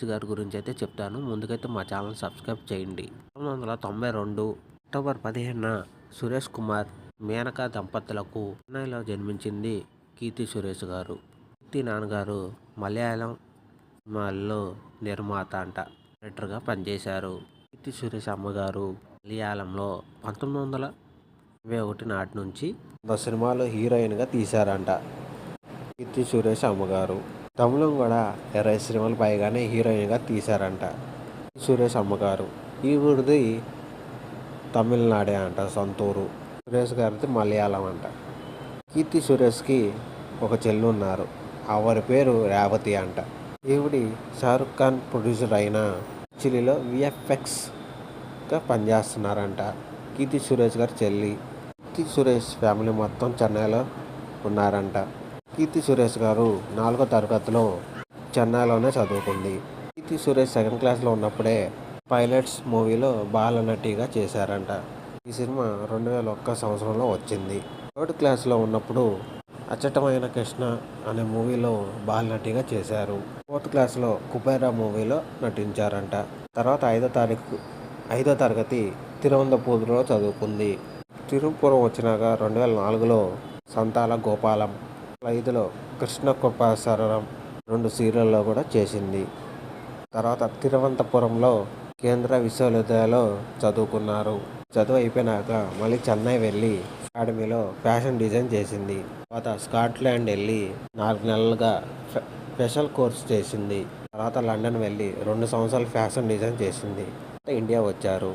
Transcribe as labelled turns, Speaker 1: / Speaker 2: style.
Speaker 1: గారి గురించి అయితే చెప్తాను. ముందుకైతే మా ఛానల్ సబ్స్క్రైబ్ చేయండి. 1992 అక్టోబర్ 15న సురేష్ కుమార్, మేనకా దంపతులకు చెన్నైలో జన్మించింది కీర్తి సురేష్ గారు. కీర్తి నాన్నగారు మలయాళం సినిమాల్లో నిర్మాత డైరెక్టర్గా పనిచేశారు. కీర్తి సురేష్ అమ్మగారు మలయాళంలో 1921 నాటి నుంచి 100 సినిమాలు హీరోయిన్గా తీశారంట కీర్తి సురేష్ అమ్మగారు. తమిళం కూడా 20 సినిమాలు పైగానే హీరోయిన్గా తీశారంట సురేష్ అమ్మగారు. ఈవిడది తమిళనాడే సొంతూరు. సురేష్ గారిది మలయాళం కీర్తి సురేష్కి ఒక చెల్లి ఉన్నారు. ఆవిడ పేరు రేవతి ఈవిడి షారుఖ్ ఖాన్ ప్రొడ్యూసర్ అయిన చిలిలో విఎఫ్ఎక్స్గా పనిచేస్తున్నారంట. కీర్తి సురేష్ గారి చెల్లి. కీర్తి సురేష్ ఫ్యామిలీ మొత్తం చెన్నైలో ఉన్నారంట. కీర్తి సురేష్ గారు 4వ తరగతిలో చెన్నైలోనే చదువుకుంది. కీర్తి సురేష్ 2nd క్లాస్లో ఉన్నప్పుడే పైలట్స్ మూవీలో బాలనటిగా చేశారంట. ఈ సినిమా 2001 సంవత్సరంలో వచ్చింది. 3rd క్లాస్లో ఉన్నప్పుడు అచ్చటమైన కృష్ణ అనే మూవీలో బాలనటిగా చేశారు. 4th క్లాస్లో కుబేరా మూవీలో నటించారంట. తర్వాత 5వ తరగతి తిరువనంతపురంలో చదువుకుంది. తిరుపురం వచ్చినాక 2004లో సంతాల గోపాలం, 2005లో కృష్ణ కృపాసరణం 2 సీరియల్లో కూడా చేసింది. తర్వాత తిరువనంతపురంలో కేంద్ర విశ్వవిద్యాలయంలో చదువుకున్నారు. చదువు అయిపోయినాక మళ్ళీ చెన్నై వెళ్ళి అకాడమీలో ఫ్యాషన్ డిజైన్ చేసింది. తర్వాత స్కాట్లాండ్ వెళ్ళి 4 నెలలుగా స్పెషల్ కోర్స్ చేసింది. తర్వాత లండన్ వెళ్ళి 2 సంవత్సరాలు ఫ్యాషన్ డిజైన్ చేసింది. ఇండియా వచ్చారు.